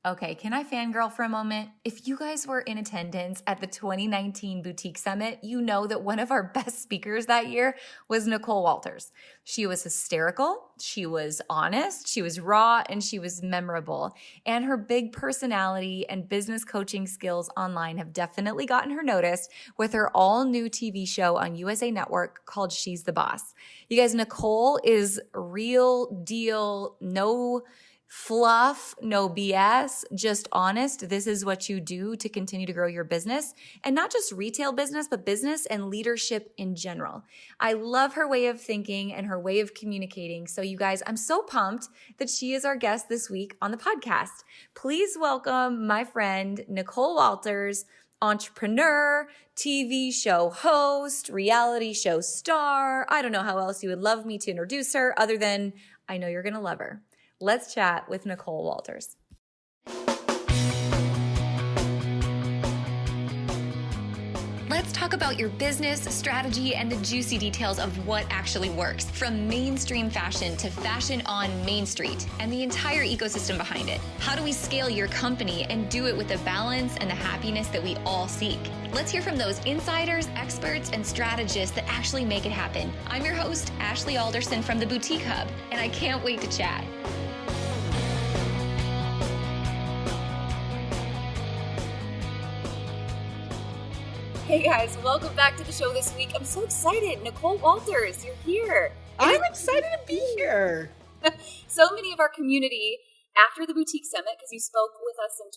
Okay, can I fangirl for a moment? If you guys were in attendance at the 2019 Boutique Summit, you know that one of our best speakers that year was Nicole Walters. She was hysterical, she was honest, she was raw, and she was memorable. And her big personality and business coaching skills online have definitely gotten her noticed with her all-new TV show on USA Network called She's the Boss. You guys, Nicole is real deal, no fluff, no BS, just honest. This is what you do to continue to grow your business, and not just retail business, but business and leadership in general. I love her way of thinking and her way of communicating. So you guys, I'm so pumped that she is our guest this week on the podcast. Please welcome my friend, Nicole Walters, entrepreneur, TV show host, reality show star. I don't know how else you would love me to introduce her other than I know you're going to love her. Let's chat with Nicole Walters. Let's talk about your business, strategy, and the juicy details of what actually works, from mainstream fashion to fashion on Main Street and the entire ecosystem behind it. How do we scale your company and do it with the balance and the happiness that we all seek? Let's hear from those insiders, experts, and strategists that actually make it happen. I'm your host, Ashley Alderson from the Boutique Hub, and I can't wait to chat. Hey guys, welcome back to the show this week. I'm so excited. Nicole Walters, you're here. I'm excited to be here. So many of our community, after the Boutique Summit, because you spoke with us in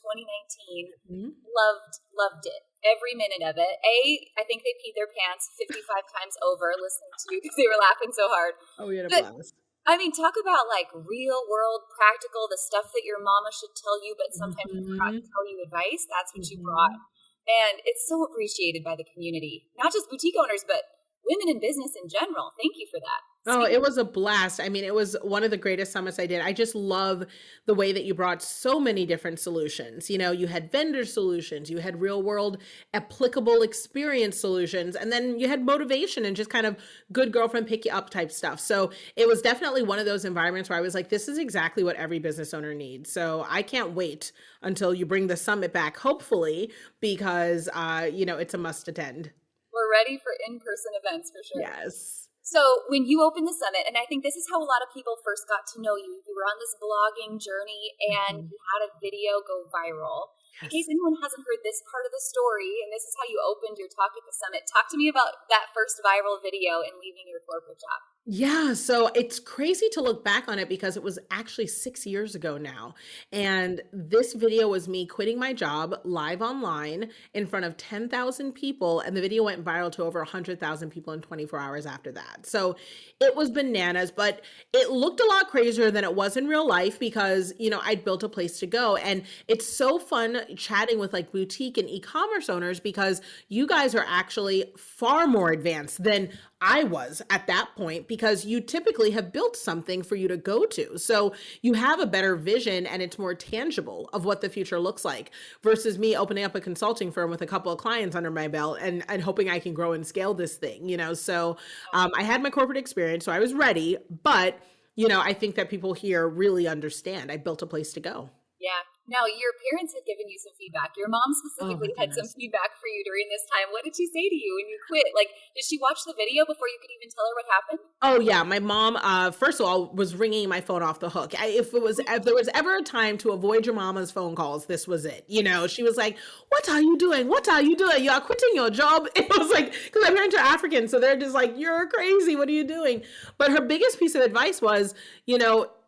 2019, loved it. Every minute of it. I think they peed their pants 55 times over listening to you because they were laughing so hard. Oh, we had a blast. I mean, talk about like real world, practical, the stuff that your mama should tell you, but sometimes forgot to tell you advice. That's what you brought. And it's so appreciated by the community, not just boutique owners, but women in business in general. Thank you for that. Oh, it was a blast. I mean, it was one of the greatest summits I did. I just love the way that you brought so many different solutions. You know, you had vendor solutions, you had real world applicable experience solutions, and then you had motivation and just kind of good girlfriend pick you up type stuff. So it was definitely one of those environments where I was like, this is exactly what every business owner needs. So I can't wait until you bring the summit back, hopefully, because, it's a must attend. We're ready for in-person events for sure. Yes. So when you opened the summit, and I think this is how a lot of people first got to know you, you were on this blogging journey and you had a video go viral. In case anyone hasn't heard this part of the story, and this is how you opened your talk at the summit, talk to me about that first viral video and leaving your corporate job. Yeah, so it's crazy to look back on it because it was actually 6 years ago now. And this video was me quitting my job live online in front of 10,000 people. And the video went viral to over 100,000 people in 24 hours after that. So it was bananas, but it looked a lot crazier than it was in real life because, I'd built a place to go. And it's so fun chatting with like boutique and e-commerce owners because you guys are actually far more advanced than I was at that point because you typically have built something for you to go to. So you have a better vision and it's more tangible of what the future looks like versus me opening up a consulting firm with a couple of clients under my belt and hoping I can grow and scale this thing, So I had my corporate experience, so I was ready. But, I think that people here really understand I built a place to go. Yeah. Now, your parents had given you some feedback. Your mom specifically had some feedback for you during this time. What did she say to you when you quit? Like, did she watch the video before you could even tell her what happened? Oh, yeah. My mom, first of all, was ringing my phone off the hook. If there was ever a time to avoid your mama's phone calls, this was it. She was like, what are you doing? What are you doing? You are quitting your job. It was like, because my parents are African, so they're just like, you're crazy. What are you doing? But her biggest piece of advice was,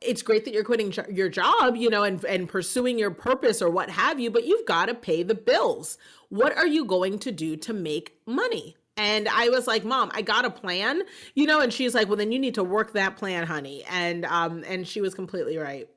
it's great that you're quitting your job, and pursuing your purpose or what have you, but you've got to pay the bills. What are you going to do to make money? And I was like, Mom, I got a plan, and she's like, well, then you need to work that plan, honey. And she was completely right.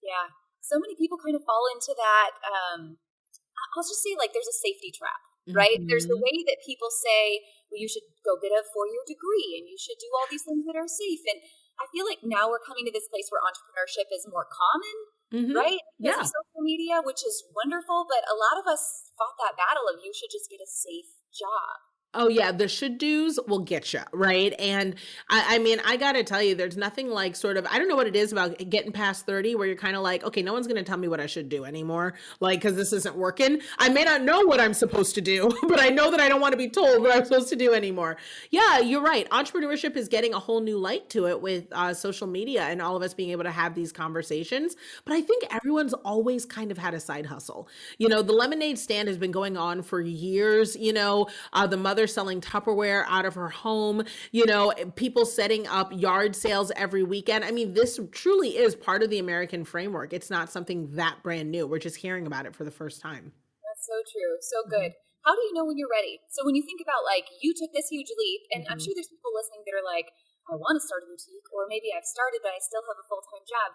Yeah. So many people kind of fall into that. I'll just say like there's a safety trap, right? There's the way that people say, well, you should go get a 4-year degree and you should do all these things that are safe. And I feel like now we're coming to this place where entrepreneurship is more common, right? Because of social media, which is wonderful, but a lot of us fought that battle of you should just get a safe job. Oh yeah, the should do's will get you, right? And I mean, I gotta tell you, there's nothing like sort of, I don't know what it is about getting past 30 where you're kind of like, okay, no one's gonna tell me what I should do anymore. Like, cause this isn't working. I may not know what I'm supposed to do, but I know that I don't want to be told what I'm supposed to do anymore. Yeah, you're right. Entrepreneurship is getting a whole new light to it with social media and all of us being able to have these conversations. But I think everyone's always kind of had a side hustle. The lemonade stand has been going on for years. The mother selling Tupperware out of her home, people setting up yard sales every weekend. I mean, this truly is part of the American framework. It's not something that brand new. We're just hearing about it for the first time. That's so true. So good. How do you know when you're ready? So when you think about like you took this huge leap, and I'm sure there's people listening that are like, I want to start a boutique, or maybe I've started, but I still have a full-time job.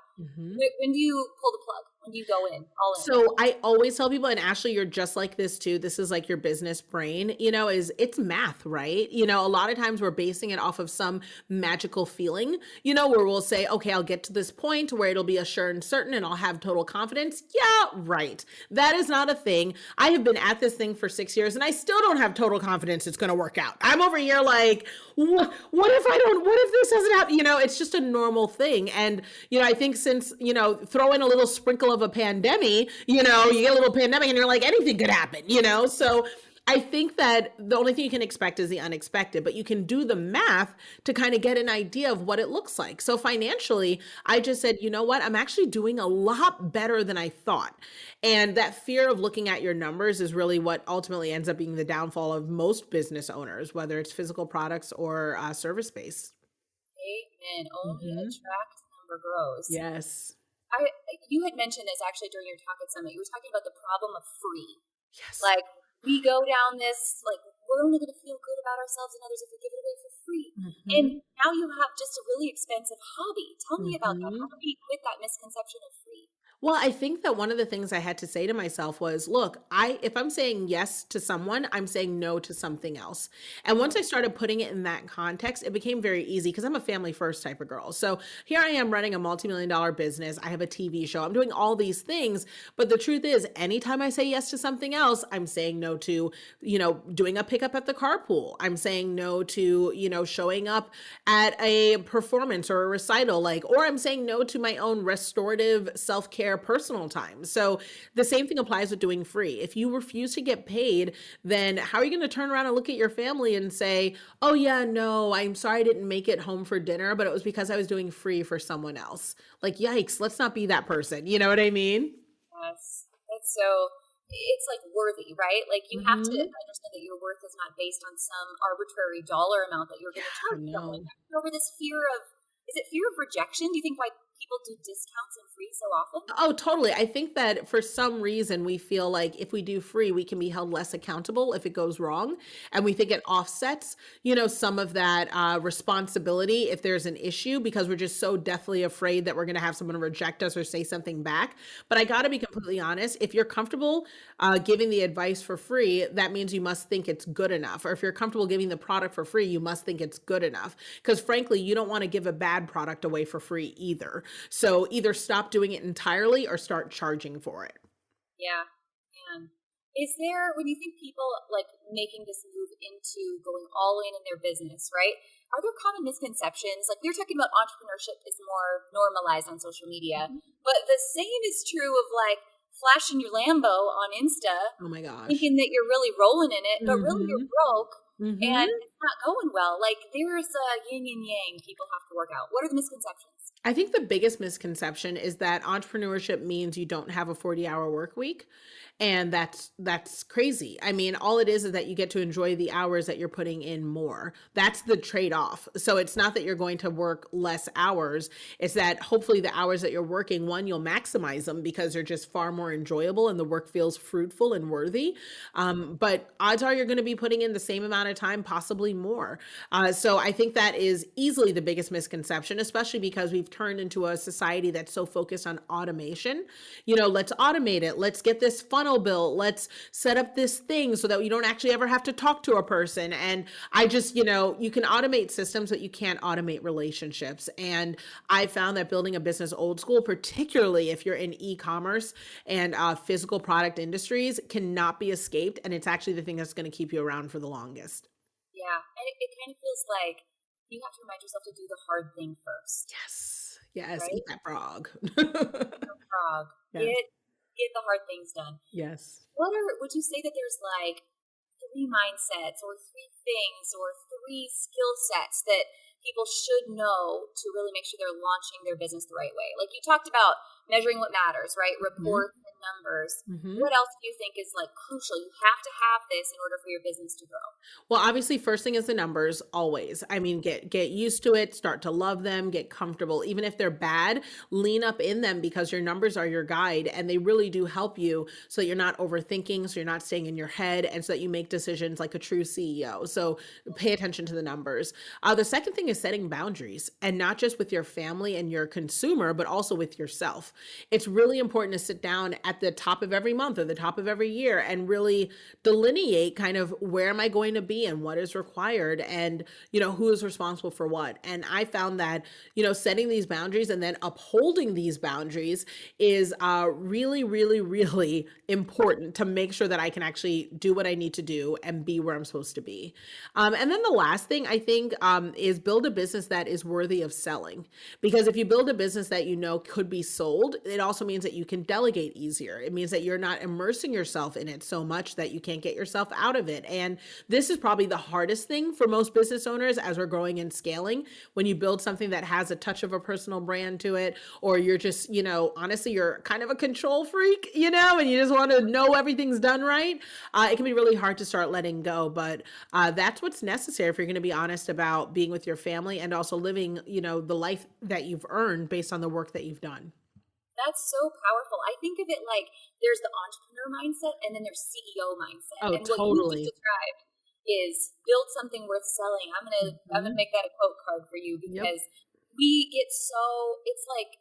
When do you pull the plug? When do you go in, all in? So I always tell people, and Ashley, you're just like this too. This is like your business brain, is it's math, right? A lot of times we're basing it off of some magical feeling, where we'll say, okay, I'll get to this point where it'll be a sure and certain and I'll have total confidence. Yeah, right. That is not a thing. I have been at this thing for 6 years and I still don't have total confidence it's going to work out. I'm over here like, what if this doesn't happen? It's just a normal thing. And, I think since, throw in a little sprinkle of a pandemic, you get a little pandemic and you're like, anything could happen, So I think that the only thing you can expect is the unexpected, but you can do the math to kind of get an idea of what it looks like. So financially, I just said, you know what? I'm actually doing a lot better than I thought. And that fear of looking at your numbers is really what ultimately ends up being the downfall of most business owners, whether it's physical products or service-based. Amen. Only attract number grows. Yes. You had mentioned this actually during your talk at Summit. You were talking about the problem of free. Yes. Like we go down this, like we're only going to feel good about ourselves and others if we give it away for free. And now you have just a really expensive hobby. Tell me about that. How do we quit that misconception of free? Well, I think that one of the things I had to say to myself was, look, if I'm saying yes to someone, I'm saying no to something else. And once I started putting it in that context, it became very easy because I'm a family first type of girl. So here I am running a multi-million-dollar business. I have a TV show. I'm doing all these things. But the truth is, anytime I say yes to something else, I'm saying no to, doing a pickup at the carpool. I'm saying no to, showing up at a performance or a recital, or I'm saying no to my own restorative self-care personal time. So the same thing applies with doing free. If you refuse to get paid, then how are you going to turn around and look at your family and say, oh yeah, no, I'm sorry I didn't make it home for dinner, but it was because I was doing free for someone else. Like, yikes, let's not be that person. You know what I mean? Yes. That's so, it's like worthy, right? Like you have to understand that your worth is not based on some arbitrary dollar amount that you're going to charge someone. Over this fear of, is it fear of rejection? Do you think why people do discounts and free so often? Oh, totally. I think that for some reason we feel like if we do free, we can be held less accountable if it goes wrong. And we think it offsets, some of that responsibility if there's an issue because we're just so deathly afraid that we're going to have someone reject us or say something back. But I got to be completely honest. If you're comfortable giving the advice for free, that means you must think it's good enough. Or if you're comfortable giving the product for free, you must think it's good enough. Because frankly, you don't want to give a bad product away for free either. So either stop doing it entirely or start charging for it. Yeah. Man. Is there, when you think people like making this move into going all in their business, right? Are there common misconceptions? Like we were talking about entrepreneurship is more normalized on social media, but the same is true of like flashing your Lambo on Insta. Oh my gosh. Thinking that you're really rolling in it, but really you're broke. And it's not going well. Like there's a yin and yang people have to work out. What are the misconceptions? I think the biggest misconception is that entrepreneurship means you don't have a 40-hour work week. And that's crazy. I mean, all it is that you get to enjoy the hours that you're putting in more. That's the trade-off. So it's not that you're going to work less hours. It's that hopefully the hours that you're working, one, you'll maximize them because they're just far more enjoyable and the work feels fruitful and worthy. But odds are you're going to be putting in the same amount of time, possibly more. So I think that is easily the biggest misconception, especially because we've turned into a society that's so focused on automation. Let's automate it. Let's get this funnel built. Let's set up this thing so that you don't actually ever have to talk to a person. And I just, you can automate systems, but you can't automate relationships. And I found that building a business old school, particularly if you're in e-commerce and physical product industries, cannot be escaped. And it's actually the thing that's going to keep you around for the longest. it kind of feels like you have to remind yourself to do the hard thing first, Yes. Yes. right? Eat that frog. Frog. Yes. Get the hard things done. Yes. Would you say that there's like three mindsets or three things or three skill sets that people should know to really make sure they're launching their business the right way? Like you talked about measuring what matters, right? Reports and numbers. What else do you think is like crucial? You have to have this in order for your business to grow. Well, obviously, first thing is the numbers, always. I mean, get used to it, start to love them, get comfortable. Even if they're bad, lean up in them because your numbers are your guide and they really do help you so that you're not overthinking, so you're not staying in your head, and so that you make decisions like a true CEO. So pay attention to the numbers. The second thing is setting boundaries, and not just with your family and your consumer, but also with yourself. It's really important to sit down at the top of every month or the top of every year and really delineate kind of where am I going to be and what is required and, who is responsible for what. And I found that, setting these boundaries and then upholding these boundaries is really, really, really important to make sure that I can actually do what I need to do and be where I'm supposed to be. And then the last thing I think is build a business that is worthy of selling. Because if you build a business that could be sold, it also means that you can delegate easier. It means that you're not immersing yourself in it so much that you can't get yourself out of it. And this is probably the hardest thing for most business owners as we're growing and scaling. When you build something that has a touch of a personal brand to it, or you're just, honestly, you're kind of a control freak, and you just want to know everything's done right. It can be really hard to start letting go, but that's what's necessary if you're going to be honest about being with your family and also living, the life that you've earned based on the work that you've done. That's so powerful. I think of it like there's the entrepreneur mindset and then there's CEO mindset. Oh, and what totally. you just described is build something worth selling. I'm gonna make that a quote card for you because we get so, it's like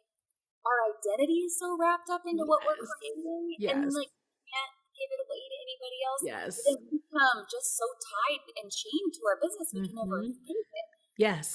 our identity is so wrapped up into what we're creating and like can't give it away to anybody else. Yes. But then we become just so tied and chained to our business we can never think it. Yes.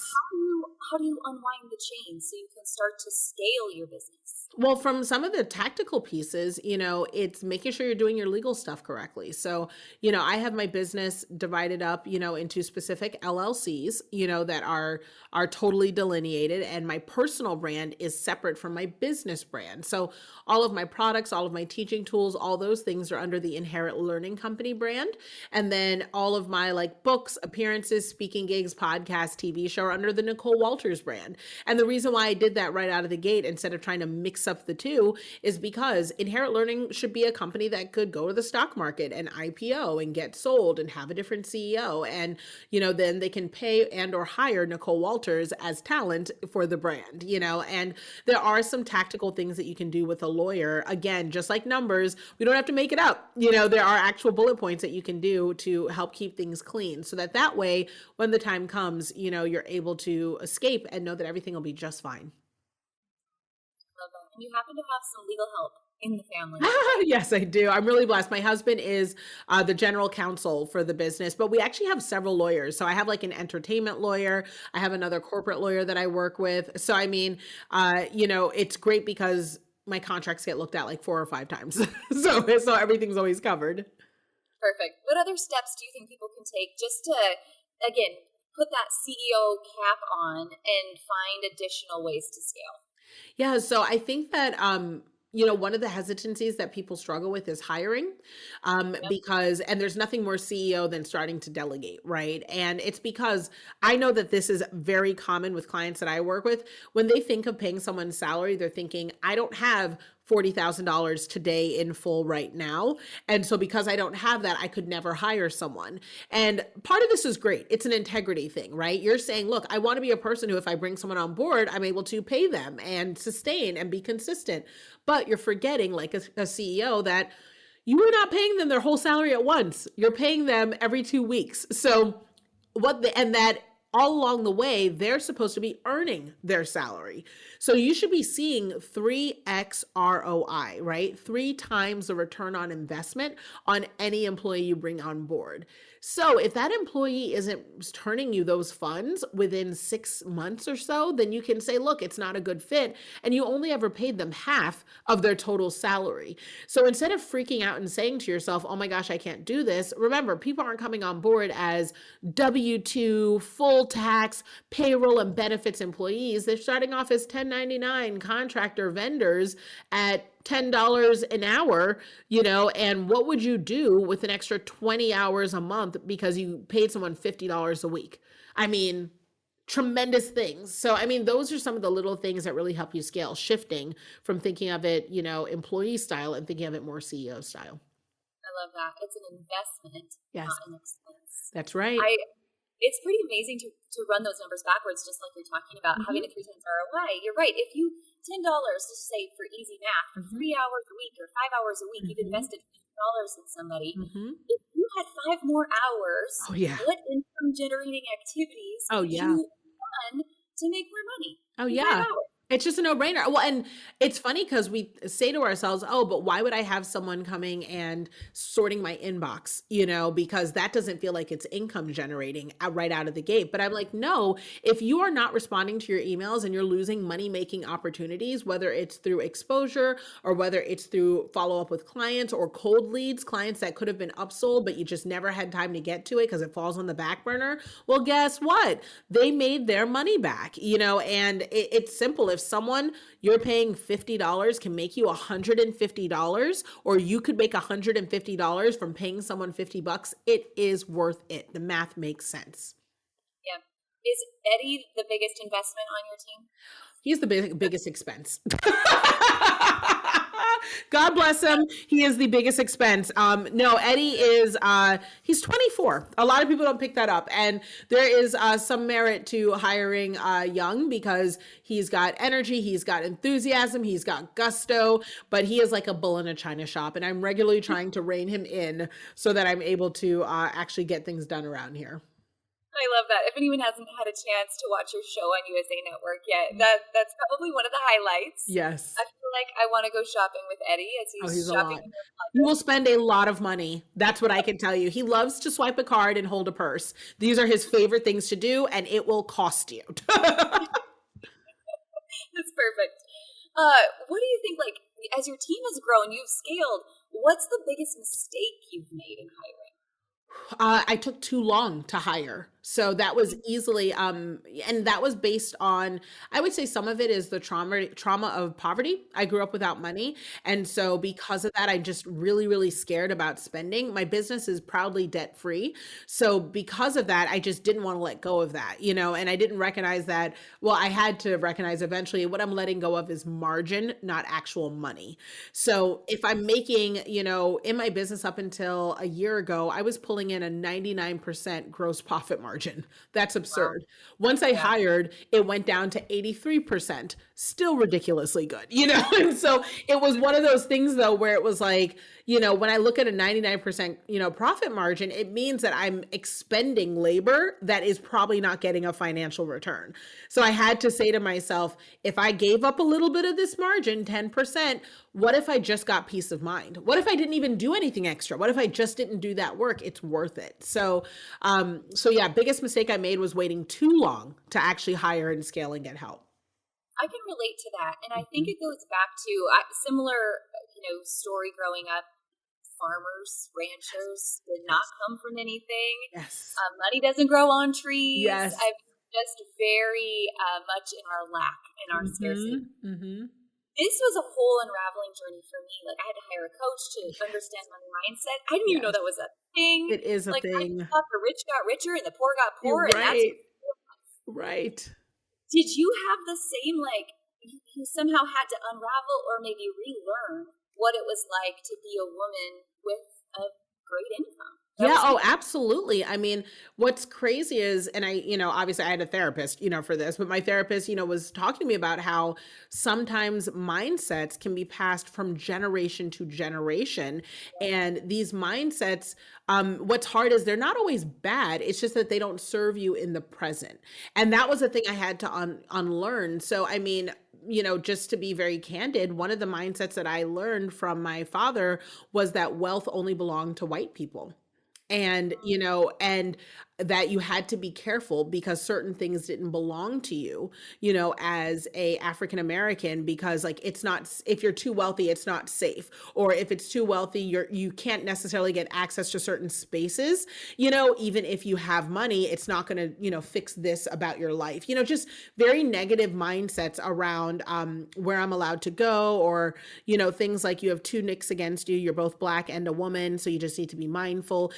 How do you unwind the chain so you can start to scale your business? Well, from some of the tactical pieces, it's making sure you're doing your legal stuff correctly. So, I have my business divided up, into specific LLCs, that are totally delineated, and my personal brand is separate from my business brand. So all of my products, all of my teaching tools, all those things are under the Inherent Learning Company brand. And then all of my books, appearances, speaking gigs, podcasts, TV show are under the Nicole Walters brand. And the reason why I did that right out of the gate instead of trying to mix up the two is because Inherent Learning should be a company that could go to the stock market and IPO and get sold and have a different CEO. And, then they can pay and or hire Nicole Walters as talent for the brand, and there are some tactical things that you can do with a lawyer. Again, just like numbers, we don't have to make it up. There are actual bullet points that you can do to help keep things clean so that way, when the time comes, you're able to escape and know that everything will be just fine. Love that. And you happen to have some legal help in the family. Yes, I do. I'm really blessed. My husband is the general counsel for the business, but we actually have several lawyers. So I have an entertainment lawyer. I have another corporate lawyer that I work with. So, I mean, it's great because my contracts get looked at 4 or 5 times. so everything's always covered. Perfect. What other steps do you think people can take just to, again, put that CEO cap on and find additional ways to scale? Yeah. So I think that, one of the hesitancies that people struggle with is hiring, because there's nothing more CEO than starting to delegate, right? And it's because I know that this is very common with clients that I work with. When they think of paying someone's salary, they're thinking, I don't have $40,000 today in full right now. And so because I don't have that, I could never hire someone. And part of this is great. It's an integrity thing, right? You're saying, look, I want to be a person who, if I bring someone on board, I'm able to pay them and sustain and be consistent. But you're forgetting, like a CEO, that you are not paying them their whole salary at once. You're paying them every 2 weeks. So that all along the way, they're supposed to be earning their salary. So you should be seeing 3x ROI, right? 3 times the return on investment on any employee you bring on board. So if that employee isn't turning you those funds within 6 months or so, then you can say, look, it's not a good fit. And you only ever paid them half of their total salary. So instead of freaking out and saying to yourself, oh my gosh, I can't do this, remember, people aren't coming on board as W-2, full tax, payroll and benefits employees. They're starting off as 1099 contractor vendors at $10 an hour, and what would you do with an extra 20 hours a month because you paid someone $50 a week? I mean, tremendous things. So, I mean, those are some of the little things that really help you scale, shifting from thinking of it, employee style and thinking of it more CEO style. I love that. It's an investment, Yes. not an expense. That's right. It's pretty amazing to run those numbers backwards, just like you're talking about, having a 3 times ROI. You're right. If you $10, just say for easy math, for 3 hours a week or 5 hours a week, you've invested $50 in somebody. If you had 5 more hours, what income generating activities would you done to make more money? Oh, yeah. It's just a no-brainer. Well, and it's funny because we say to ourselves, oh, but why would I have someone coming and sorting my inbox, because that doesn't feel like it's income generating right out of the gate. But I'm like, no, if you are not responding to your emails and you're losing money-making opportunities, whether it's through exposure or whether it's through follow-up with clients or cold leads, clients that could have been upsold, but you just never had time to get to it because it falls on the back burner. Well, guess what? They made their money back, and it's simple. If someone you're paying $50 can make you $150, or you could make $150 from paying someone $50, it is worth it. The math makes sense. Yeah. Is Eddie the biggest investment on your team? He's the biggest expense. God bless him. He is the biggest expense. No, Eddie is, he's 24. A lot of people don't pick that up. And there is some merit to hiring young because he's got energy, he's got enthusiasm, he's got gusto, but he is like a bull in a china shop. And I'm regularly trying to rein him in so that I'm able to actually get things done around here. I love that. If anyone hasn't had a chance to watch your show on USA Network yet, that's probably one of the highlights. Yes. I feel like I want to go shopping with Eddie as he's shopping. You will spend a lot of money. That's what I can tell you. He loves to swipe a card and hold a purse. These are his favorite things to do, and it will cost you. That's perfect. What do you think, like, as your team has grown, you've scaled, what's the biggest mistake you've made in hiring? I took too long to hire. So that was easily, and that was based on, I would say some of it is the trauma of poverty. I grew up without money. And so because of that, I'm just really, really scared about spending. My business is proudly debt free. So because of that, I just didn't want to let go of that, and I didn't recognize that. Well, I had to recognize eventually what I'm letting go of is margin, not actual money. So if I'm making, in my business up until a year ago, I was pulling in a 99% gross profit margin. That's absurd. Wow. Once I hired, it went down to 83%, still ridiculously good, And so it was one of those things though, where it was like, when I look at a 99%, profit margin, it means that I'm expending labor that is probably not getting a financial return. So I had to say to myself, if I gave up a little bit of this margin, 10%, what if I just got peace of mind? What if I didn't even do anything extra? What if I just didn't do that work? It's worth it. So yeah, biggest mistake I made was waiting too long to actually hire and scale and get help. I can relate to that. And I think it goes back to similar, story growing up. Farmers, ranchers did not come from anything. Yes. Money doesn't grow on trees. Yes. I'm just very much in our lack, in our scarcity. This was a whole unraveling journey for me. Like, I had to hire a coach to understand money mindset. I didn't even know that was a thing. It is a thing. I thought the rich got richer and the poor got poorer. Right. And that's right. Did you have the same, you somehow had to unravel or maybe relearn what it was like to be a woman with a great income. That Yeah, was oh, huge. absolutely. I mean, what's crazy is, and obviously I had a therapist, for this, but my therapist, was talking to me about how sometimes mindsets can be passed from generation to generation. And these mindsets, what's hard is they're not always bad. It's just that they don't serve you in the present. And that was the thing I had to unlearn. So, I mean, just to be very candid, one of the mindsets that I learned from my father was that wealth only belonged to white people. And that you had to be careful because certain things didn't belong to you, as a African American, because like it's not, if you're too wealthy, it's not safe. Or if it's too wealthy, you can't necessarily get access to certain spaces. Even if you have money, it's not going to, fix this about your life. Just very negative mindsets around where I'm allowed to go, or things like you have two nicks against you, you're both black and a woman, so you just need to be mindful.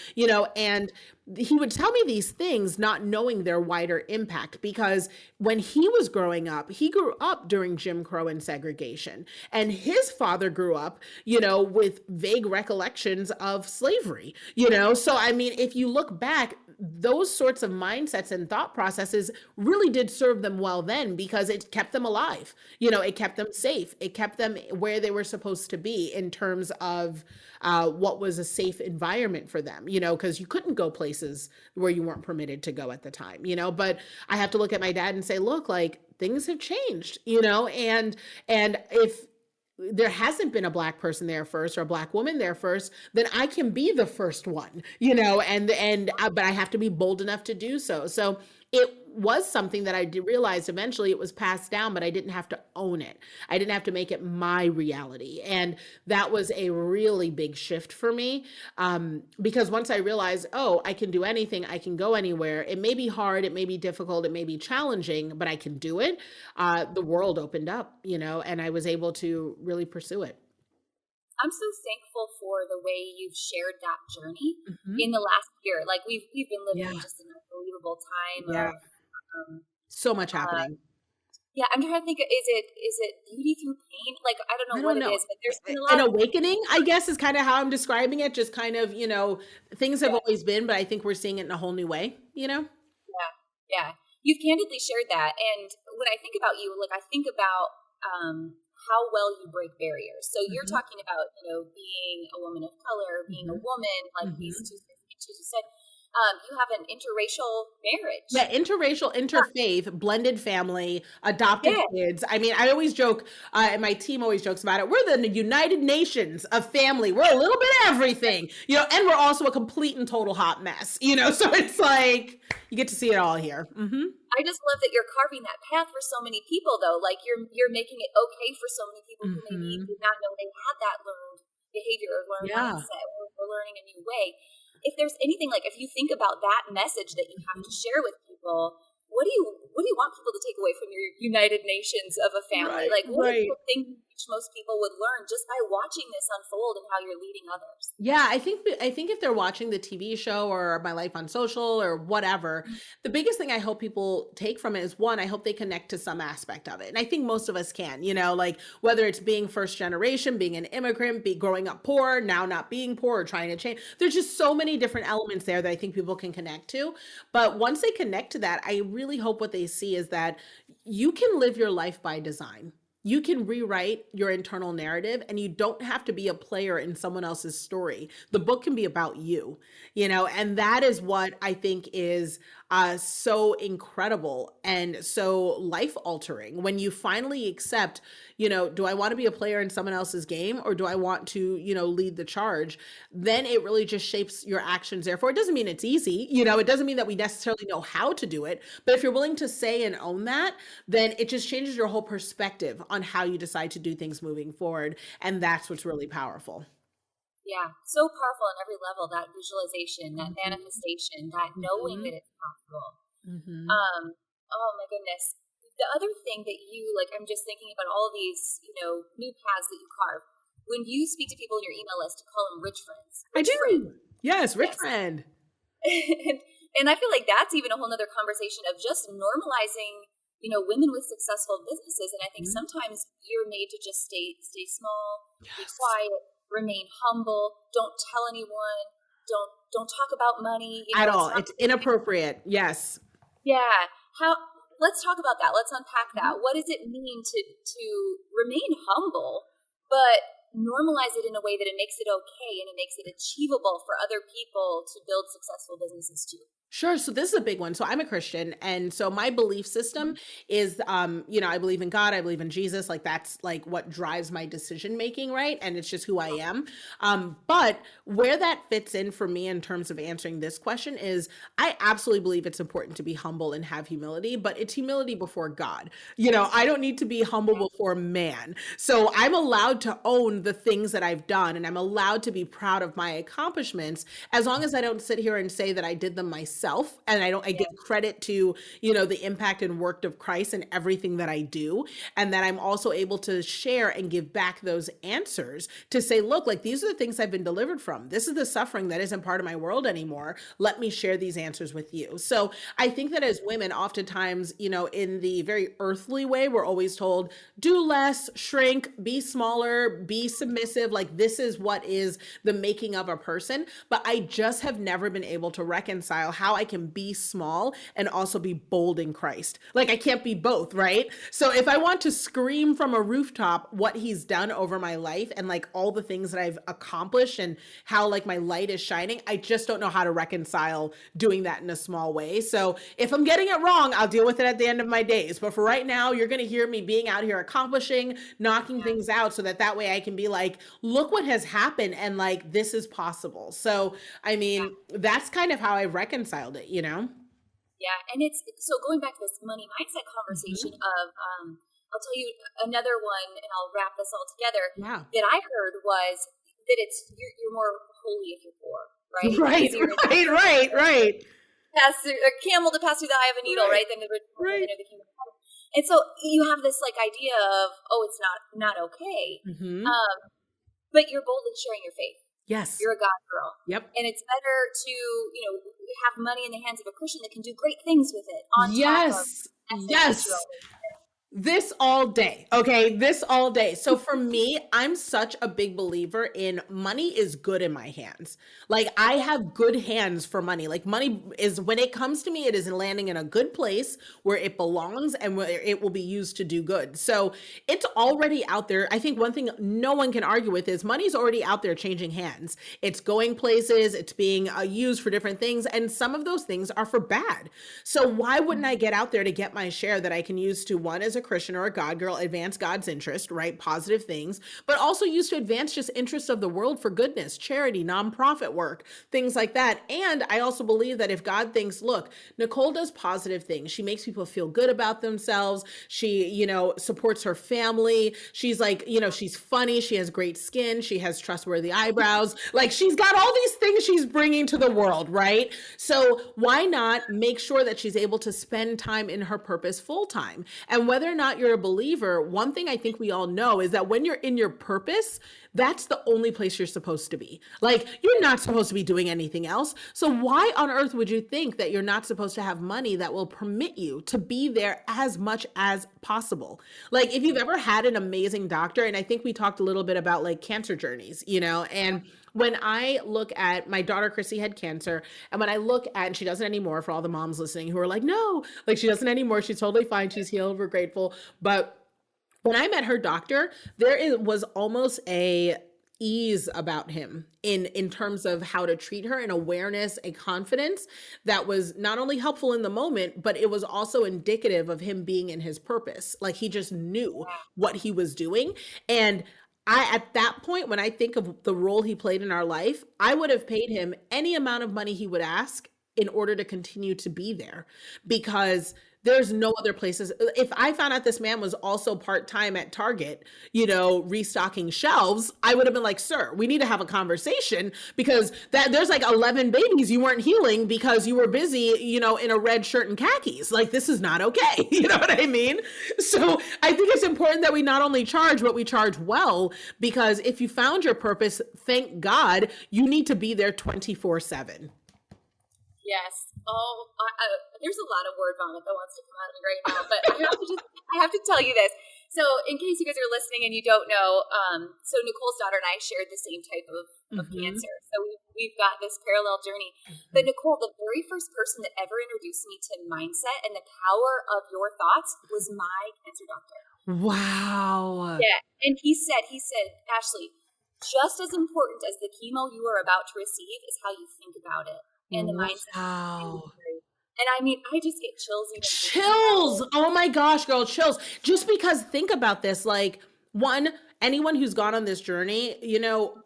And he would tell me these things not knowing their wider impact, because when he was growing up, he grew up during Jim Crow and segregation, and his father grew up, with vague recollections of slavery, so I mean, if you look back, those sorts of mindsets and thought processes really did serve them well then, because it kept them alive, it kept them safe, it kept them where they were supposed to be in terms of what was a safe environment for them, because you couldn't go places where you weren't permitted to go at the time, but I have to look at my dad and say, look, like things have changed, and if there hasn't been a black person there first or a black woman there first, then I can be the first one, but I have to be bold enough to do so. So it was something that I did realize eventually it was passed down, but I didn't have to own it. I didn't have to make it my reality. And that was a really big shift for me. Because once I realized, oh, I can do anything, I can go anywhere. It may be hard, it may be difficult, it may be challenging, but I can do it. The world opened up, and I was able to really pursue it. I'm so thankful for the way you've shared that journey Mhm. in the last year. Like we've been living in Yeah. just an unbelievable time Yeah. of So much uh, happening. yeah, I'm trying to think, is it beauty through pain? Like I don't I know what don't it know. is, but there's been a An lot of awakening, I guess, is kind of how I'm describing it. Just kind of, things have yeah, always been, but I think we're seeing it in a whole new way. yeah, yeah. You've candidly shared that, and when I think about you, like I think about how well you break barriers. So you're Hmm. talking about being a woman of color, being a Hmm. woman, like these Hmm. two things you said. You have an interracial Yeah, marriage. interracial, interfaith, blended family, adopted Yeah. kids. I mean, I always joke, and my team always jokes about it. We're the United Nations of family. We're a little bit of everything, and we're also a complete and total hot mess. So it's like you get to see it all here. Hmm. I just love that you're carving that path for so many people, though. Like you're making it okay for so many people who maybe Hmm. did not know they had that learned behavior or learned Yeah. mindset or learning a new way. If there's anything, like if you think about that message that you have to share with people, what do you want people to take away from your United Nations of a family? Right. Like what is Right. the thing which most people would learn just by watching this unfold and how you're leading others? Yeah, I think if they're watching the TV show or My Life on Social or whatever, the biggest thing I hope people take from it is, one, I hope they connect to some aspect of it. And I think most of us can, like whether it's being first generation, being an immigrant, be growing up poor, now not being poor or trying to change. There's just so many different elements there that I think people can connect to. But once they connect to that, I really hope what they see is that you can live your life by design. You can rewrite your internal narrative, and you don't have to be a player in someone else's story. The book can be about you, and that is what I think is so incredible and so life altering when you finally accept, do I want to be a player in someone else's game, or do I want to, lead the charge? Then it really just shapes your actions. Therefore, it doesn't mean it's easy. It doesn't mean that we necessarily know how to do it. But if you're willing to say and own that, then it just changes your whole perspective on how you decide to do things moving forward. And that's what's really powerful. Yeah, so powerful on every level, that visualization, that Mhm. manifestation, that knowing Mhm. that it's possible. Mhm. Um, oh my goodness. The other thing that you like, I'm just thinking about all these, new paths that you carve. When you speak to people in your email list, you call them rich friends. I Rich friends. do. Yes, rich Yes. friend. and I feel like that's even a whole nother conversation of just normalizing, women with successful businesses. And I think Mhm. sometimes you're made to just stay small, be Yes. quiet, remain humble, don't tell anyone. don't talk about money, At it's all. not It's inappropriate. Yes. yeah. Let's talk about that. Let's unpack that. What does it mean to remain humble, but normalize it in a way that it makes it okay and it makes it achievable for other people to build successful businesses too? Sure. So this is a big one. So I'm a Christian. And so my belief system is, I believe in God, I believe in Jesus. Like that's like what drives my decision making, right? And it's just who I am. But where that fits in for me in terms of answering this question is I absolutely believe it's important to be humble and have humility, but it's humility before God. I don't need to be humble before man. So I'm allowed to own the things that I've done and I'm allowed to be proud of my accomplishments as long as I don't sit here and say that I did them myself and I give credit to the impact and work of Christ and everything that I do, and that I'm also able to share and give back those answers to say, look, like these are the things I've been delivered from. This is the suffering that isn't part of my world anymore. Let me share these answers with you. So I think that as women, oftentimes, in the very earthly way, we're always told, do less, shrink, be smaller, be submissive. Like this is what is the making of a person. But I just have never been able to reconcile how I can be small and also be bold in Christ. Like I can't be both, right? So if I want to scream from a rooftop what he's done over my life and like all the things that I've accomplished and how like my light is shining, I just don't know how to reconcile doing that in a small way. So if I'm getting it wrong, I'll deal with it at the end of my days. But for right now, you're going to hear me being out here accomplishing, knocking things out so that way I can be like, look what has happened and like this is possible. So I mean, that's kind of how I reconciled it. Yeah, and it's so going back to this money mindset conversation of I'll tell you another one, and I'll wrap this all together. Yeah. That I heard was that it's you're more holy if you're poor, right? Right. Pass through a camel to pass through the eye of a needle, right? Than the rich man enter the kingdom of heaven. And so you have this like idea of it's not okay, but you're boldly sharing your faith. Yes. You're a God girl. Yep. And it's better to, have money in the hands of a Christian that can do great things with it on Yes. This all day. Okay. This all day. So for me, I'm such a big believer in money is good in my hands. Like I have good hands for money. Like money is, when it comes to me, it is landing in a good place where it belongs and where it will be used to do good. So it's already out there. I think one thing no one can argue with is money's already out there changing hands. It's going places. It's being used for different things. And some of those things are for bad. So why wouldn't I get out there to get my share that I can use to, one, as a Christian or a God girl, advance God's interest, right? Positive things, but also use to advance just interests of the world for goodness, charity, nonprofit work, things like that. And I also believe that if God thinks, look, Nicole does positive things. She makes people feel good about themselves. She, supports her family. She's like, she's funny. She has great skin. She has trustworthy eyebrows. Like she's got all these things she's bringing to the world, right? So why not make sure that she's able to spend time in her purpose full time? And whether or not you're a believer, one thing I think we all know is that when you're in your purpose, that's the only place you're supposed to be. Like you're not supposed to be doing anything else. So why on earth would you think that you're not supposed to have money that will permit you to be there as much as possible? Like if you've ever had an amazing doctor, and I think we talked a little bit about like cancer journeys, and when I look at my daughter, Chrissy had cancer. And when I look at, and she doesn't anymore, for all the moms listening who are like, no, like she doesn't anymore. She's totally fine. She's healed. We're grateful. But when I met her doctor, was almost a ease about him in terms of how to treat her, an awareness, a confidence that was not only helpful in the moment, but it was also indicative of him being in his purpose. Like he just knew what he was doing. And at that point, when I think of the role he played in our life, I would have paid him any amount of money he would ask in order to continue to be there, because there's no other places. If I found out this man was also part-time at Target, restocking shelves, I would have been like, sir, we need to have a conversation, because there's like 11 babies you weren't healing because you were busy, in a red shirt and khakis. Like, this is not okay. You know what I mean? So I think it's important that we not only charge, but we charge well, because if you found your purpose, thank God, you need to be there 24/7. Yes. Oh, there's a lot of word vomit that wants to come out of me right now, but I have to tell you this. So in case you guys are listening and you don't know, so Nicole's daughter and I shared the same type of cancer. So we've got this parallel journey. But Nicole, the very first person that ever introduced me to mindset and the power of your thoughts was my cancer doctor. Wow. Yeah. And he said, Ashley, just as important as the chemo you are about to receive is how you think about it and the mindset. Wow. And I mean, I just get chills even. Chills. Oh my gosh, girl, chills. Just because think about this, like anyone who's gone on this journey,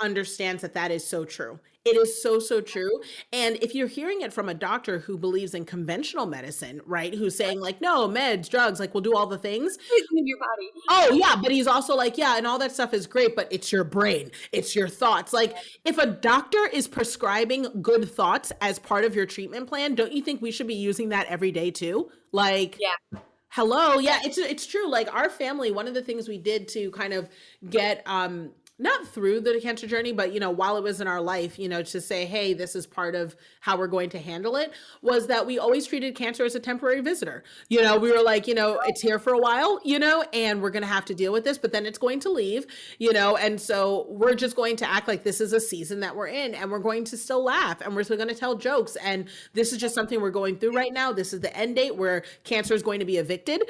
understands that is so true. It is so, so true. And if you're hearing it from a doctor who believes in conventional medicine, right? Who's saying like, no, meds, drugs, like we'll do all the things. In your body. Oh yeah. But he's also like, yeah, and all that stuff is great, but it's your brain. It's your thoughts. Like if a doctor is prescribing good thoughts as part of your treatment plan, don't you think we should be using that every day too? Like, yeah. Hello. Yeah, it's true. Like our family, one of the things we did to kind of get, not through the cancer journey, but, while it was in our life, to say, hey, this is part of how we're going to handle it, was that we always treated cancer as a temporary visitor. We were like, it's here for a while, and we're going to have to deal with this, but then it's going to leave, and so we're just going to act like this is a season that we're in, and we're going to still laugh, and we're still going to tell jokes, and this is just something we're going through right now. This is the end date where cancer is going to be evicted,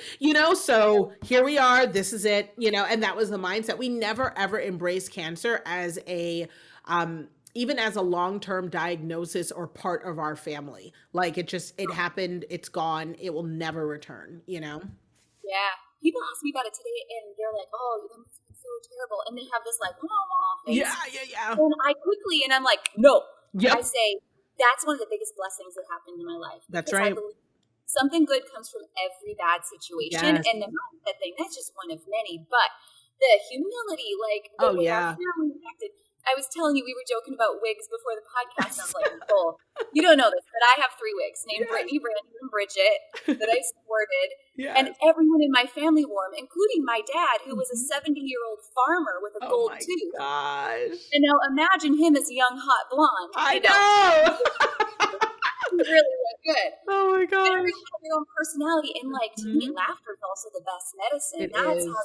so here we are, this is it, and that was the mindset. We never, ever embraced cancer as even as a long-term diagnosis or part of our family. Like it happened, it's gone, it will never return, Yeah. People ask me about it today and they're like, oh, it's so terrible. And they have this like, face. Yeah. And I'm like, no. Yep. I say, that's one of the biggest blessings that happened in my life. That's right. I believe something good comes from every bad situation. Yes. And the mindset thing, that's just one of many. But the humility, like, I was telling you, we were joking about wigs before the podcast. And I was like, Nicole, you don't know this, but I have 3 wigs named Brittany, Brandon, and Bridget that I sported. Yes. And everyone in my family wore them, including my dad, who was a 70-year-old farmer with a gold tooth. Gosh. And now imagine him as a young, hot blonde. I know. He really look good. Oh my gosh. Everyone has their own personality. And like, to me, laughter is also the best medicine. That's how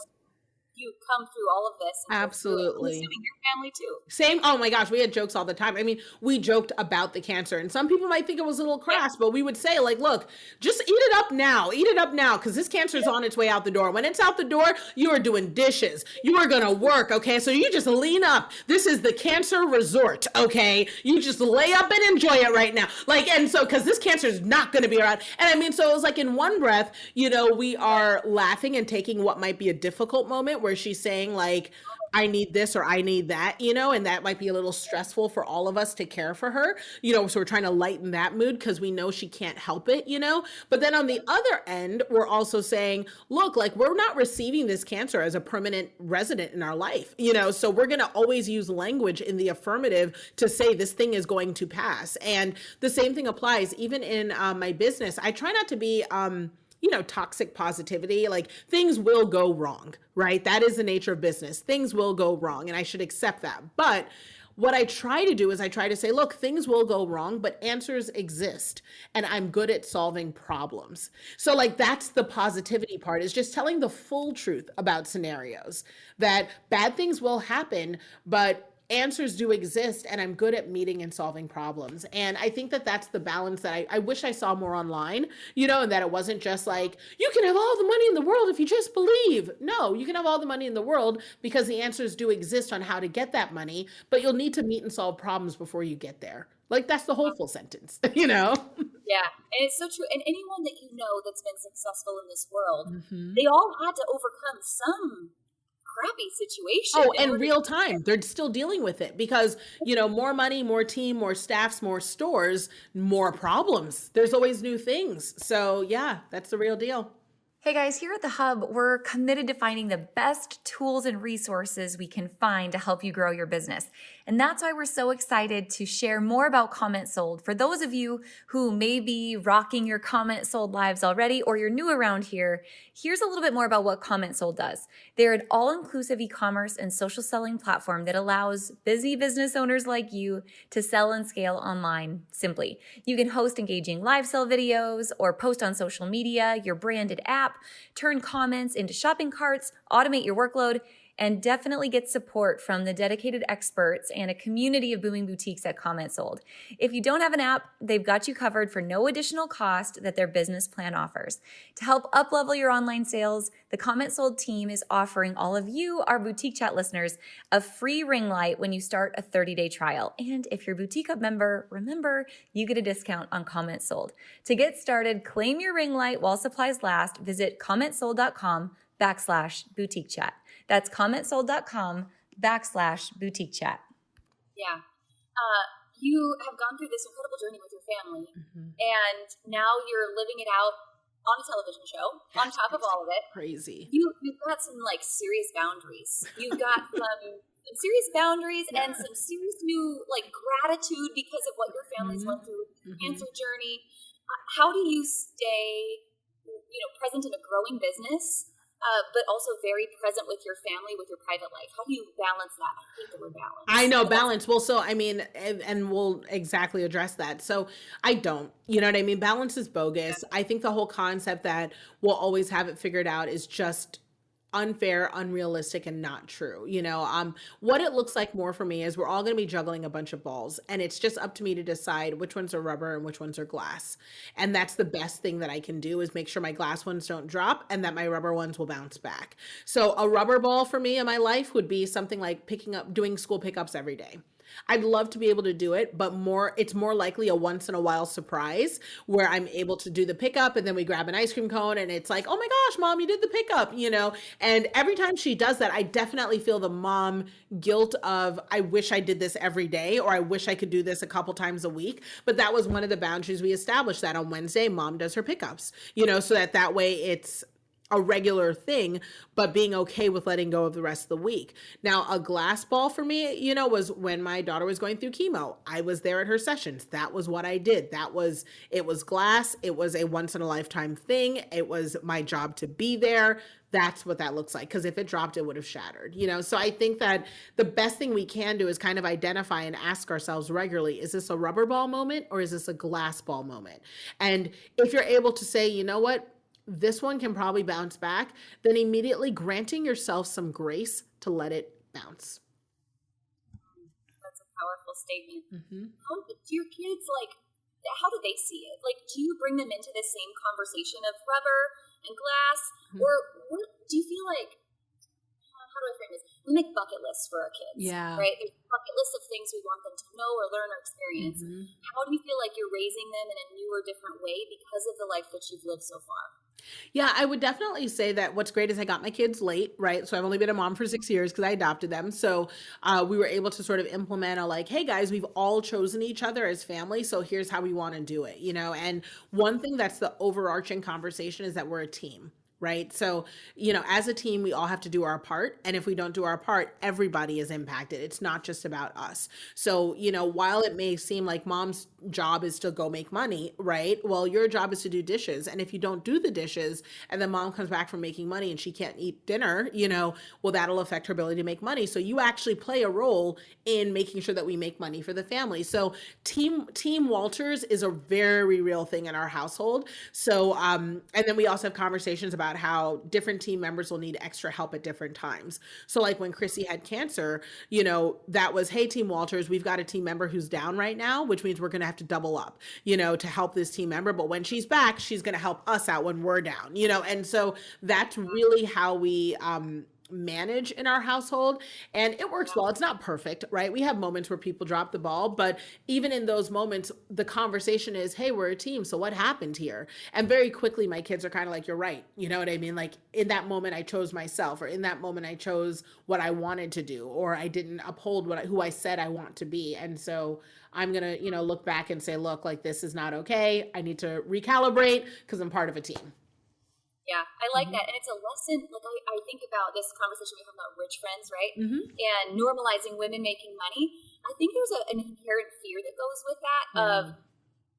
you come through all of this. Absolutely. Assuming your family too. Same. Oh my gosh. We had jokes all the time. I mean, we joked about the cancer and some people might think it was a little crass, but we would say like, look, just eat it up now. Eat it up now. Cause this cancer is on its way out the door. When it's out the door, you are doing dishes. You are going to work. Okay. So you just lean up. This is the cancer resort. Okay. You just lay up and enjoy it right now. Like, and so, cause this cancer is not going to be around. And I mean, so it was like in one breath, we are laughing and taking what might be a difficult moment where she's saying like, I need this or I need that, and that might be a little stressful for all of us to care for her, so we're trying to lighten that mood because we know she can't help it, but then on the other end, we're also saying, look, like we're not receiving this cancer as a permanent resident in our life, so we're going to always use language in the affirmative to say this thing is going to pass. And the same thing applies even in my business. I try not to be, toxic positivity, like things will go wrong, right? That is the nature of business. Things will go wrong and I should accept that. But what I try to do is I try to say, look, things will go wrong, but answers exist and I'm good at solving problems. So like, that's the positivity part, is just telling the full truth about scenarios, that bad things will happen, but answers do exist and I'm good at meeting and solving problems. And I think that that's the balance that I wish I saw more online, and that it wasn't just like, you can have all the money in the world if you just believe. No, you can have all the money in the world because the answers do exist on how to get that money, but you'll need to meet and solve problems before you get there. Like that's the whole full sentence, Yeah. And it's so true. And anyone that that's been successful in this world, they all had to overcome some crappy situation. Oh, and real time. They're still dealing with it because, more money, more team, more staffs, more stores, more problems. There's always new things. So yeah, that's the real deal. Hey guys, here at The Hub, we're committed to finding the best tools and resources we can find to help you grow your business. And that's why we're so excited to share more about CommentSold. For those of you who may be rocking your CommentSold lives already, or you're new around here, here's a little bit more about what CommentSold does. They're an all-inclusive e-commerce and social selling platform that allows busy business owners like you to sell and scale online simply. You can host engaging live sell videos or post on social media, your branded app, turn comments into shopping carts, automate your workload, and definitely get support from the dedicated experts and a community of booming boutiques at CommentSold. If you don't have an app, they've got you covered for no additional cost that their business plan offers. To help uplevel your online sales, the CommentSold team is offering all of you, our Boutique Chat listeners, a free ring light when you start a 30-day trial. And if you're a Boutique Hub member, remember, you get a discount on CommentSold. To get started, claim your ring light while supplies last. Visit commentsold.com/boutique chat. That's commentsold.com/boutique chat. Yeah. You have gone through this incredible journey with your family, and now you're living it out on a television show, on top of all of it. Crazy. You've got some like serious boundaries. You've got some serious boundaries and some serious new like gratitude because of what your family's went through with the cancer journey. How do you stay, present in a growing business, but also very present with your family, with your private life? How do you balance that? I hate the word balance. I know, balance. Well, so I mean, and we'll exactly address that. So I don't, you know what I mean? Balance is bogus. I think the whole concept that we'll always have it figured out is just unfair, unrealistic, and not true. What it looks like more for me is we're all going to be juggling a bunch of balls, and it's just up to me to decide which ones are rubber and which ones are glass. And that's the best thing that I can do, is make sure my glass ones don't drop and that my rubber ones will bounce back. So a rubber ball for me in my life would be something like doing school pickups every day. I'd love to be able to do it, but it's more likely a once in a while surprise where I'm able to do the pickup and then we grab an ice cream cone and it's like, oh my gosh, mom, you did the pickup, and every time she does that, I definitely feel the mom guilt of, I wish I did this every day, or I wish I could do this a couple times a week. But that was one of the boundaries we established, that on Wednesday, mom does her pickups, so that way it's a regular thing, but being okay with letting go of the rest of the week. Now, a glass ball for me, was when my daughter was going through chemo. I was there at her sessions. That was what I did. It was glass. It was a once in a lifetime thing. It was my job to be there. That's what that looks like. Because if it dropped, it would have shattered, So I think that the best thing we can do is kind of identify and ask ourselves regularly, is this a rubber ball moment or is this a glass ball moment? And if you're able to say, you know what, this one can probably bounce back, then immediately granting yourself some grace to let it bounce. That's a powerful statement. How do your kids, how do they see it? Do you bring them into the same conversation of rubber and glass? Or what do you feel like, how do I frame this? We make bucket lists for our kids, right? There's bucket lists of things we want them to know or learn or experience. How do you feel like you're raising them in a new or different way because of the life that you've lived so far? Yeah, I would definitely say that what's great is I got my kids late, right? So I've only been a mom for 6 years because I adopted them. So we were able to sort of implement hey guys, we've all chosen each other as family. So here's how we want to do it, And one thing that's the overarching conversation is that we're a team. Right. So, as a team, we all have to do our part. And if we don't do our part, everybody is impacted. It's not just about us. So, while it may seem like mom's job is to go make money, right? Well, your job is to do dishes. And if you don't do the dishes and then mom comes back from making money and she can't eat dinner, well, that'll affect her ability to make money. So you actually play a role in making sure that we make money for the family. So Team Walters is a very real thing in our household. So, and then we also have conversations about how different team members will need extra help at different times. So when Chrissy had cancer, that was, hey, Team Walters, we've got a team member who's down right now, which means we're going to have to double up, to help this team member. But when she's back, she's going to help us out when we're down, and so that's really how we, manage in our household, and it works well. It's not perfect, right? We have moments where people drop the ball, but even in those moments, the conversation is, hey, we're a team. So what happened here? And very quickly, my kids are kind of like, you're right. You know what I mean? In that moment, I chose myself, or in that moment, I chose what I wanted to do, or I didn't uphold who I said I want to be. And so I'm going to, look back and say, look, this is not okay. I need to recalibrate because I'm part of a team. Yeah, I like that. And it's a lesson, I think about this conversation we have about rich friends, right? And normalizing women making money. I think there's an inherent fear that goes with that of,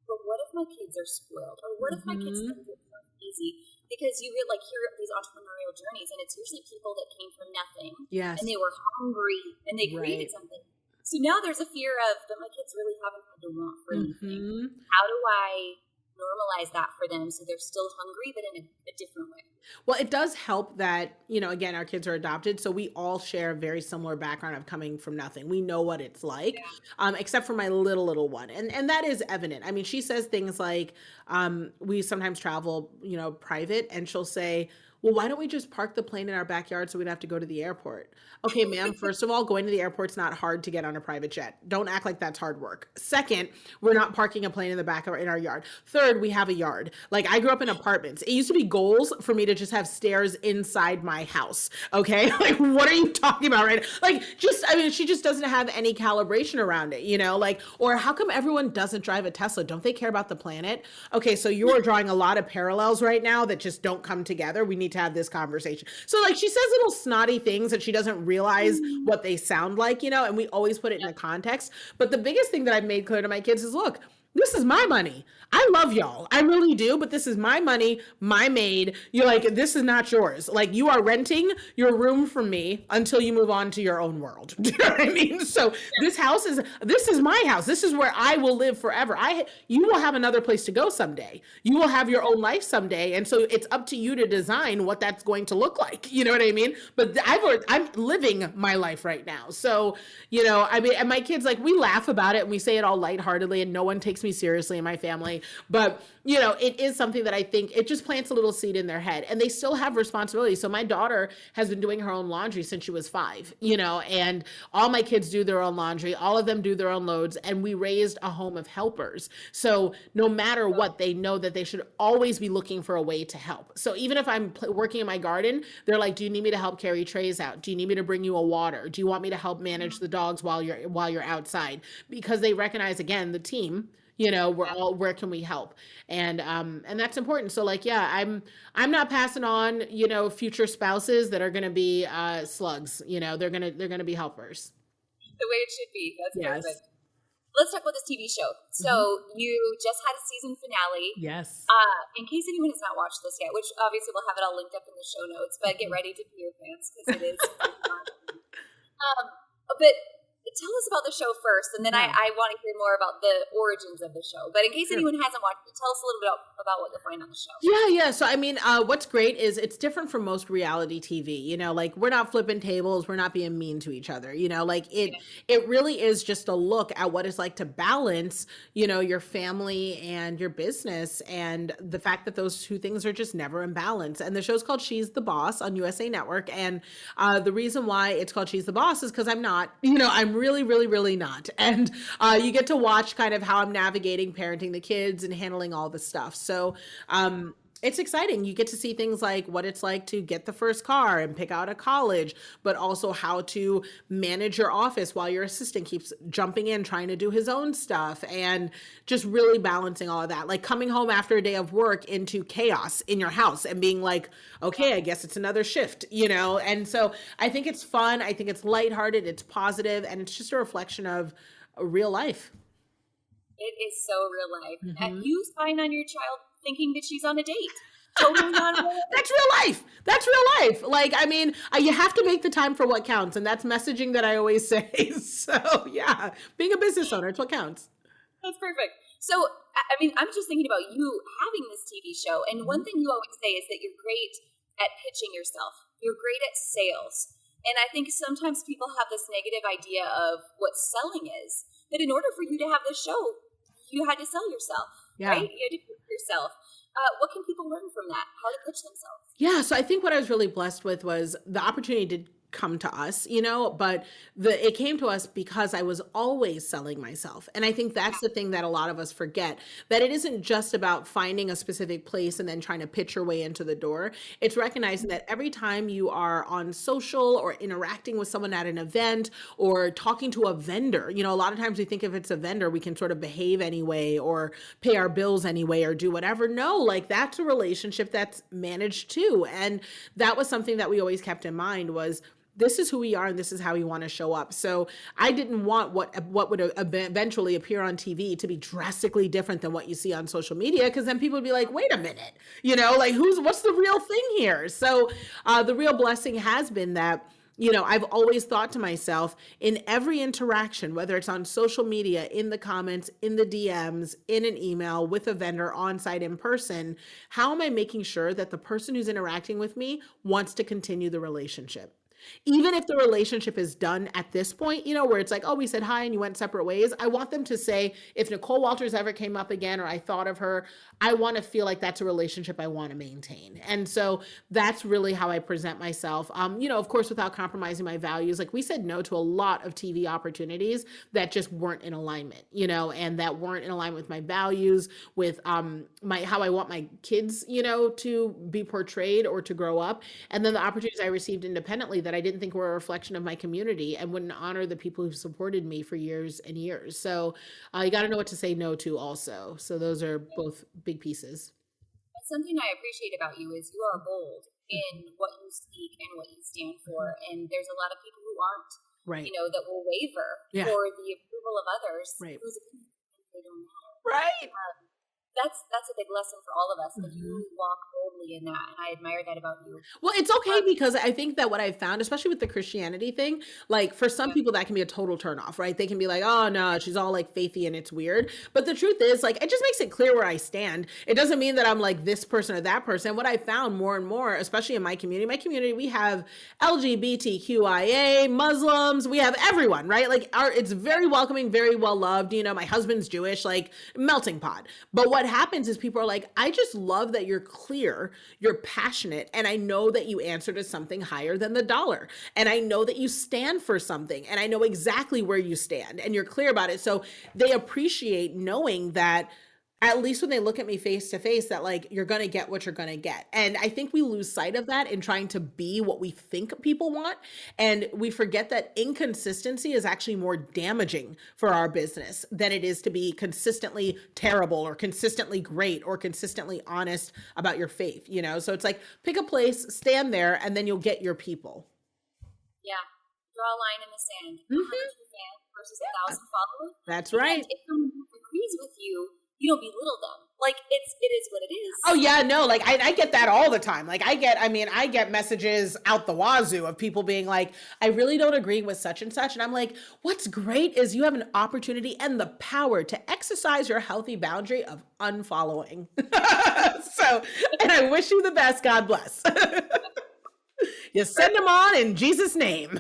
but what if my kids are spoiled? Or what if my kids think it's easy? Because you hear these entrepreneurial journeys, and it's usually people that came from nothing. Yes. And they were hungry, and they created something. So now there's a fear of, but my kids really haven't had to want for anything. How do I normalize that for them so they're still hungry, but in a different way. Well, it does help that, again, our kids are adopted. So we all share a very similar background of coming from nothing. We know what it's like, except for my little one. And that is evident. I mean, she says things like, we sometimes travel, private, and she'll say, well, why don't we just park the plane in our backyard so we don't have to go to the airport? Okay, ma'am, first of all, going to the airport's not hard to get on a private jet. Don't act like that's hard work. Second, we're not parking a plane in the back of in our yard. Third, we have a yard. Like, I grew up in apartments. It used to be goals for me to just have stairs inside my house. Okay. Like, what are you talking about, right? Like, she just doesn't have any calibration around it, or how come everyone doesn't drive a Tesla? Don't they care about the planet? Okay. So you're drawing a lot of parallels right now that just don't come together. We need to have this conversation. So like, she says little snotty things that she doesn't realize what they sound like, and we always put it in a context. But the biggest thing that I've made clear to my kids is, look, this is my money. I love y'all. I really do, but this is my money, my maid. You're like, this is not yours. Like, you are renting your room from me until you move on to your own world. Do you know what I mean? So this is my house. This is where I will live forever. You will have another place to go someday. You will have your own life someday. And so it's up to you to design what that's going to look like. You know what I mean? But I'm living my life right now. So, and my kids, like, we laugh about it and we say it all lightheartedly and no one takes me seriously in my family. But, it is something that I think it just plants a little seed in their head, and they still have responsibility. So my daughter has been doing her own laundry since she was 5, and all my kids do their own laundry. All of them do their own loads, and we raised a home of helpers. So no matter what, they know that they should always be looking for a way to help. So even if I'm working in my garden, they're like, do you need me to help carry trays out? Do you need me to bring you a water? Do you want me to help manage the dogs while you're outside? Because they recognize, again, the team. Where can we help? And that's important. So like, yeah, I'm not passing on, future spouses that are going to be slugs, they're going to be helpers. The way it should be. That's perfect. Let's talk about this TV show. So you just had a season finale. Yes. In case anyone has not watched this yet, which obviously we'll have it all linked up in the show notes, but get ready to pee your pants because it is but tell us about the show first, and then I want to hear more about the origins of the show. But in case anyone hasn't watched it, tell us a little bit about what you'll find on the show. Yeah. So, I mean, what's great is it's different from most reality TV. Like, we're not flipping tables. We're not being mean to each other. It really is just a look at what it's like to balance, your family and your business, and the fact that those two things are just never in balance. And the show's called She's the Boss on USA Network. And the reason why it's called She's the Boss is because I'm not, I'm really, really, really not. And you get to watch kind of how I'm navigating parenting the kids and handling all the stuff. So it's exciting. You get to see things like what it's like to get the first car and pick out a college, but also how to manage your office while your assistant keeps jumping in, trying to do his own stuff, and just really balancing all of that. Like coming home after a day of work into chaos in your house and being like, okay, I guess it's another shift, And so I think it's fun. I think it's lighthearted. It's positive, and it's just a reflection of real life. It is so real life. And you spying on your child thinking that she's on a date. Totally not. That's real life. That's real life. Like, I mean, you have to make the time for what counts. And that's messaging that I always say. So yeah, being a business owner, it's what counts. That's perfect. So, I mean, I'm just thinking about you having this TV show. And one thing you always say is that you're great at pitching yourself. You're great at sales. And I think sometimes people have this negative idea of what selling is. That in order for you to have this show, you had to sell yourself, right? You had to pitch yourself. What can people learn from that? How to pitch themselves? Yeah, so I think what I was really blessed with was the opportunity to come to us, but it came to us because I was always selling myself. And I think that's the thing that a lot of us forget, that it isn't just about finding a specific place and then trying to pitch your way into the door. It's recognizing that every time you are on social or interacting with someone at an event or talking to a vendor, a lot of times we think if it's a vendor, we can sort of behave anyway or pay our bills anyway or do whatever. No, like that's a relationship that's managed too. And that was something that we always kept in mind was, this is who we are and this is how we want to show up. So I didn't want what would eventually appear on TV to be drastically different than what you see on social media, because then people would be like, wait a minute, like what's the real thing here? So the real blessing has been that I've always thought to myself in every interaction, whether it's on social media, in the comments, in the DMs, in an email, with a vendor, on site, in person, how am I making sure that the person who's interacting with me wants to continue the relationship? Even if the relationship is done at this point, where it's like, oh, we said hi and you went separate ways. I want them to say, if Nicole Walters ever came up again, or I thought of her, I want to feel like that's a relationship I want to maintain. And so that's really how I present myself. Of course, without compromising my values. Like, we said no to a lot of TV opportunities that just weren't in alignment, and that weren't in alignment with my values, with how I want my kids, to be portrayed or to grow up. And then the opportunities I received independently that I didn't think were a reflection of my community and wouldn't honor the people who've supported me for years and years. So you got to know what to say no to also. So those are both big pieces. And something I appreciate about you is you are bold in what you speak and what you stand for. And there's a lot of people who aren't, right, that will waver for the approval of others, right, whose opinions they don't matter. Right. That's a big lesson for all of us, that you walk boldly in that, and I admire that about you. Well, it's okay, because I think that what I've found, especially with the Christianity thing, like, for some people that can be a total turnoff, right? They can be like, oh no, she's all like faithy and it's weird. But the truth is, like, it just makes it clear where I stand. It doesn't mean that I'm like this person or that person. What I found more and more, especially in my community, we have LGBTQIA, Muslims, we have everyone, right? Like, it's very welcoming, very well loved. My husband's Jewish, like, melting pot. But what happens is people are like, I just love that you're clear, you're passionate, and I know that you answer to something higher than the dollar. And I know that you stand for something, and I know exactly where you stand, and you're clear about it. So they appreciate knowing that, at least when they look at me face to face, that, like, you're going to get what you're going to get. And I think we lose sight of that in trying to be what we think people want. And we forget that inconsistency is actually more damaging for our business than it is to be consistently terrible or consistently great or consistently honest about your faith, So it's like, pick a place, stand there, and then you'll get your people. Yeah. Draw a line in the sand. 100 fans versus 1,000 followers. That's right. And if someone agrees with you, you don't belittle them. Like, it is what it is. Oh yeah, no, like I get that all the time. Like I get messages out the wazoo of people being like, I really don't agree with such and such. And I'm like, what's great is you have an opportunity and the power to exercise your healthy boundary of unfollowing. And I wish you the best. God bless. You send them on in Jesus' name.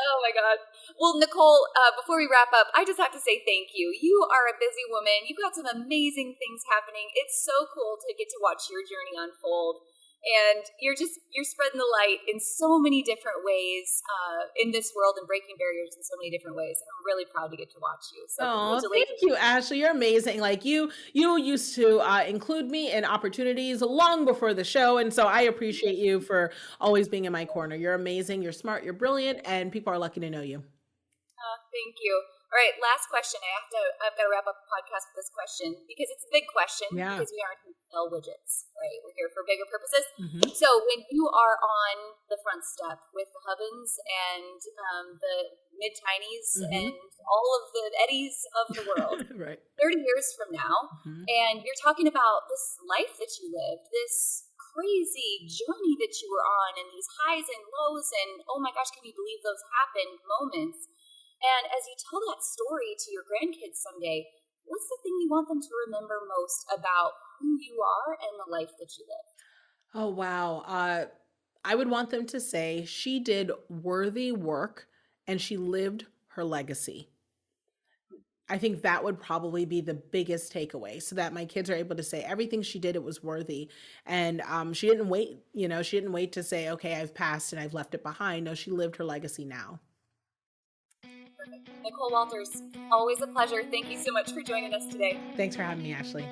Oh my God. Well, Nicole, before we wrap up, I just have to say thank you. You are a busy woman. You've got some amazing things happening. It's so cool to get to watch your journey unfold. And you're spreading the light in so many different ways in this world and breaking barriers in so many different ways. I'm really proud to get to watch you. So thank you, Ashley. You're amazing. Like you used to include me in opportunities long before the show. And so I appreciate you for always being in my corner. You're amazing. You're smart. You're brilliant. And people are lucky to know you. Thank you. All right, last question. I've got to wrap up the podcast with this question because it's a big question. Yeah. Because we aren't here to sell widgets, right? We're here for bigger purposes. So when you are on the front step with the Hubbins and the mid-tinies and all of the Eddies of the world, right, 30 years from now, and you're talking about this life that you lived, this crazy journey that you were on, and these highs and lows, and oh my gosh, can you believe those happened moments? And as you tell that story to your grandkids someday, what's the thing you want them to remember most about who you are and the life that you lived? Oh, wow. I would want them to say she did worthy work and she lived her legacy. I think that would probably be the biggest takeaway, so that my kids are able to say everything she did, it was worthy. And she didn't wait, she didn't wait to say, okay, I've passed and I've left it behind. No, she lived her legacy now. Nicole Walters, always a pleasure. Thank you so much for joining us today. Thanks for having me, Ashley.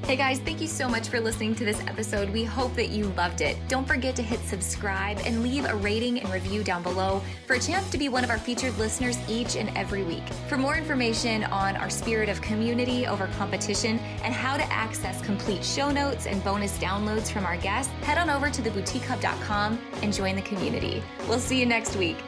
Hey guys, thank you so much for listening to this episode. We hope that you loved it. Don't forget to hit subscribe and leave a rating and review down below for a chance to be one of our featured listeners each and every week. For more information on our spirit of community over competition and how to access complete show notes and bonus downloads from our guests, head on over to theboutiquehub.com and join the community. We'll see you next week.